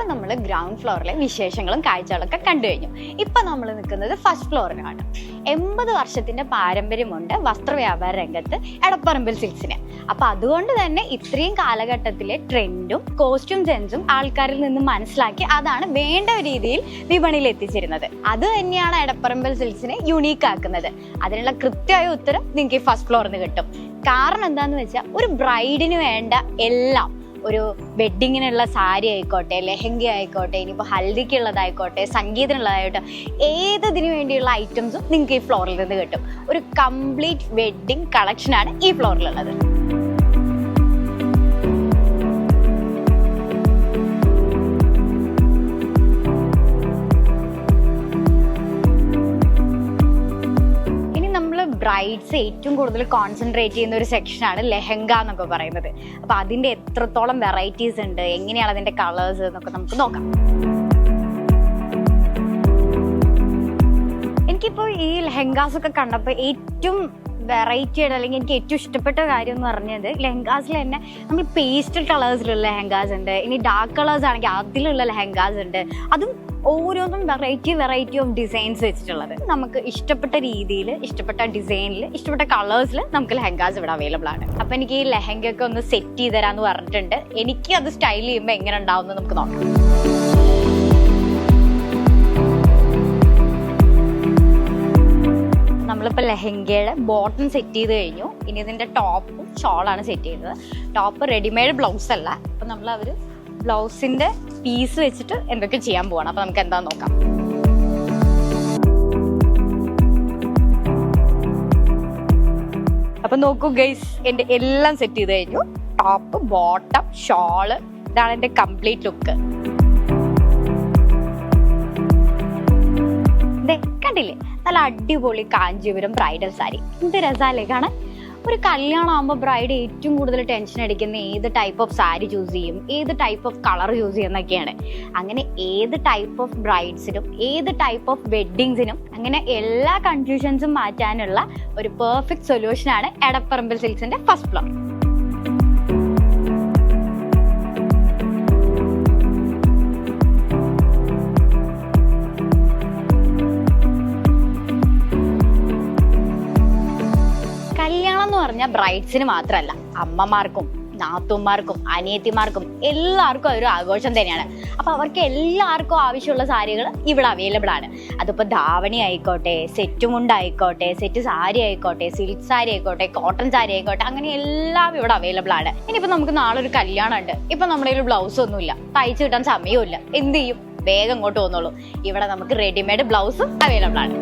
അപ്പം നമ്മൾ ഗ്രൗണ്ട് ഫ്ലോറിലെ വിശേഷങ്ങളും കാഴ്ചകളൊക്കെ കണ്ടു കഴിഞ്ഞു. ഇപ്പം നമ്മൾ നിൽക്കുന്നത് ഫസ്റ്റ് ഫ്ലോറിലാണ്. 80 വർഷത്തിൻ്റെ പാരമ്പര്യമുണ്ട് വസ്ത്രവ്യാപാര രംഗത്ത് എടപ്പറമ്പിൽ സിൽക്സിന്. അപ്പം അതുകൊണ്ട് തന്നെ ഇത്രയും കാലഘട്ടത്തിലെ ട്രെൻഡും കോസ്റ്റ്യൂം സെൻസും ആൾക്കാരിൽ നിന്ന് മനസ്സിലാക്കി അതാണ് വേണ്ട രീതിയിൽ വിപണിയിൽ എത്തിച്ചിരുന്നത്. അത് തന്നെയാണ് എടപ്പറമ്പിൽ സിൽക്സിനെ യുണീക്ക് ആക്കുന്നത്. അതിനുള്ള കൃത്യമായ ഉത്തരം നിങ്ങൾക്ക് ഈ ഫസ്റ്റ് ഫ്ലോറിൽ നിന്ന് കിട്ടും. കാരണം എന്താണെന്ന് വെച്ചാൽ ഒരു ബ്രൈഡിന് വേണ്ട എല്ലാം, ഒരു വെഡ്ഡിങ്ങിനുള്ള സാരി ആയിക്കോട്ടെ, ലെഹങ്ക ആയിക്കോട്ടെ, ഇനിയിപ്പോൾ ഹൽദിക്കുള്ളതായിക്കോട്ടെ, സംഗീതത്തിനുള്ളതായിക്കോട്ടെ, ഏതിനു വേണ്ടിയുള്ള ഐറ്റംസും നിങ്ങൾക്ക് ഈ ഫ്ലോറിൽ നിന്ന് കിട്ടും. ഒരു കംപ്ലീറ്റ് വെഡ്ഡിങ് കളക്ഷനാണ് ഈ ഫ്ലോറിലുള്ളത്. ബ്രൈഡ്സ് ഏറ്റവും കൂടുതൽ കോൺസെൻട്രേറ്റ് ചെയ്യുന്ന ഒരു സെക്ഷനാണ് ലെഹങ്ക എന്നൊക്കെ പറയുന്നത്. അപ്പോൾ അതിൻ്റെ എത്രത്തോളം വെറൈറ്റീസ് ഉണ്ട്, എങ്ങനെയാണ് അതിൻ്റെ കളേഴ്സ് എന്നൊക്കെ നമുക്ക് നോക്കാം. എനിക്കിപ്പോൾ ഈ ലെഹങ്കാസ് ഒക്കെ കണ്ടപ്പോൾ ഏറ്റവും വെറൈറ്റി ആയിട്ട് അല്ലെങ്കിൽ എനിക്ക് ഏറ്റവും ഇഷ്ടപ്പെട്ട കാര്യം എന്ന് പറഞ്ഞത് ലെഹങ്കാസിൽ തന്നെ നമ്മൾ പേസ്റ്റൽ കളേഴ്സിലുള്ള ലെഹങ്കാസ് ഉണ്ട്, ഇനി ഡാർക്ക് കളേഴ്സ് ആണെങ്കിൽ അതിലുള്ള ലെഹങ്കാസ് ഉണ്ട്. അതും ഓരോന്നും വെറൈറ്റി ഓഫ് ഡിസൈൻസ് വെച്ചിട്ടുള്ളത്. നമുക്ക് ഇഷ്ടപ്പെട്ട രീതിയിൽ, ഇഷ്ടപ്പെട്ട ഡിസൈനിൽ, ഇഷ്ടപ്പെട്ട കളേഴ്സിൽ നമുക്ക് ലെഹങ്കാസ് ഇവിടെ അവൈലബിൾ ആണ്. അപ്പം എനിക്ക് ഈ ലെഹങ്കൊക്കെ ഒന്ന് സെറ്റ് ചെയ്ത് തരാമെന്ന് പറഞ്ഞിട്ടുണ്ട്. എനിക്ക് അത് സ്റ്റൈൽ ചെയ്യുമ്പോൾ എങ്ങനെ ഉണ്ടാവും നമുക്ക് നോക്കാം. നമ്മളിപ്പോൾ ലെഹങ്കയുടെ ബോട്ടം സെറ്റ് ചെയ്ത് കഴിഞ്ഞു. ഇനി ഇതിൻ്റെ ടോപ്പും ഷോളാണ് സെറ്റ് ചെയ്തത്. ടോപ്പ് റെഡിമെയ്ഡ് ബ്ലൗസ് അല്ല. അപ്പം നമ്മൾ ബ്ലൗസിൻ്റെ പീസ് വെച്ചിട്ട് എന്തൊക്കെ ചെയ്യാൻ പോവാണ്. അപ്പം നമുക്ക് എന്താ നോക്കാം. അപ്പം നോക്കൂ ഗൈസ്, എൻ്റെ എല്ലാം സെറ്റ് ചെയ്ത് കഴിഞ്ഞു. ടോപ്പ്, ബോട്ടം, ഷോള്, ഇതാണ് എൻ്റെ കംപ്ലീറ്റ് ലുക്ക്. കണ്ടില്ലേ, നല്ല അടിപൊളി കാഞ്ചീപുരം ബ്രൈഡൽ സാരി. എന്ത് രസമല്ലേ കാണാൻ. ഒരു കല്യാണം ആകുമ്പോൾ ബ്രൈഡ് ഏറ്റവും കൂടുതൽ ടെൻഷൻ അടിക്കുന്ന ഏത് ടൈപ്പ് ഓഫ് സാരി ചൂസ് ചെയ്യും, ഏത് ടൈപ്പ് ഓഫ് കളർ ചൂസ് ചെയ്യുന്നൊക്കെയാണ്. അങ്ങനെ ഏത് ടൈപ്പ് ഓഫ് ബ്രൈഡ്സിനും ഏത് ടൈപ്പ് ഓഫ് വെഡ്ഡിങ്സിനും അങ്ങനെ എല്ലാ കൺഫ്യൂഷൻസും മാറ്റാനുള്ള ഒരു പെർഫെക്റ്റ് സൊല്യൂഷനാണ് എടപ്പറമ്പിൽ സിൽക്സിന്റെ ഫസ്റ്റ് ഫ്ലോർ. കല്യാണം എന്ന് പറഞ്ഞാൽ ബ്രൈഡ്സിന് മാത്രമല്ല, അമ്മമാർക്കും നാത്തൂന്മാർക്കും അനിയത്തിമാർക്കും എല്ലാവർക്കും അതൊരു ആഘോഷം തന്നെയാണ്. അപ്പോൾ അവർക്ക് എല്ലാവർക്കും ആവശ്യമുള്ള സാരികൾ ഇവിടെ അവൈലബിൾ ആണ്. അതിപ്പോൾ ധാവണി ആയിക്കോട്ടെ, സെറ്റ് മുണ്ട് ആയിക്കോട്ടെ, സെറ്റ് സാരി ആയിക്കോട്ടെ, സിൽക്ക് സാരി ആയിക്കോട്ടെ, കോട്ടൺ സാരി ആയിക്കോട്ടെ, അങ്ങനെ എല്ലാം ഇവിടെ അവൈലബിൾ ആണ്. ഇനിയിപ്പോൾ നമുക്ക് നാളെ ഒരു കല്യാണം ഉണ്ട്, ഇപ്പം നമ്മുടെ ഒരു ബ്ലൗസ് ഒന്നുമില്ല, തയ്ച്ചു കിട്ടാൻ സമയമില്ല, എന്ത് ചെയ്യും? വേഗം ഇങ്ങോട്ട് വന്നോളൂ. ഇവിടെ നമുക്ക് റെഡിമെയ്ഡ് ബ്ലൗസും അവൈലബിൾ ആണ്.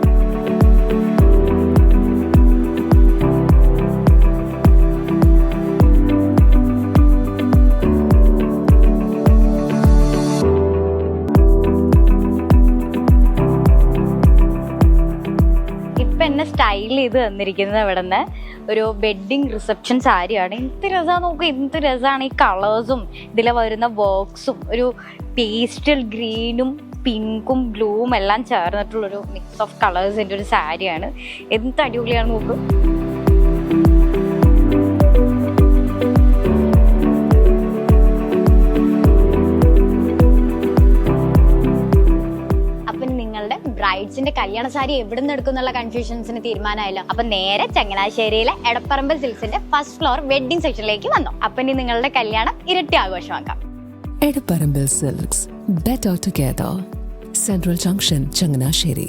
എന്നെ സ്റ്റൈൽ ചെയ്ത് തന്നിരിക്കുന്നത് ഇവിടെ നിന്ന് ഒരു വെഡ്ഡിങ് റിസപ്ഷൻ സാരിയാണ്. എന്ത് രസമാണ് നോക്കുക, എന്ത് രസമാണ് ഈ കളേഴ്സും ഇതിൽ വരുന്ന വർക്ക്സും. ഒരു പേസ്റ്റൽ ഗ്രീനും പിങ്കും ബ്ലൂവും എല്ലാം ചേർന്നിട്ടുള്ളൊരു മിക്സ് ഓഫ് കളേഴ്സിൻ്റെ ഒരു സാരിയാണ്. എന്ത് അടിപൊളിയാണ് നോക്കും. ബ്രൈഡ്സിന്റെ കല്യാണ സാരി എവിടെ നിന്ന് എടുക്കും എന്നുള്ള കൺഫ്യൂഷൻസിന് തീരുമാനമായല്ലോ. അപ്പൊ നേരെ ചങ്ങനാശ്ശേരിയിലെ എടപ്പറമ്പിൽ സിൽക്സിന്റെ ഫസ്റ്റ് ഫ്ലോർ വെഡ്ഡിംഗ് സെക്ഷനിലേക്ക് വന്നു. അപ്പൊ ഇനി നിങ്ങളുടെ കല്യാണം ഇരട്ടി ആഘോഷമാക്കാം. Edapparambil silks, better together. Central Junction, Changanassery.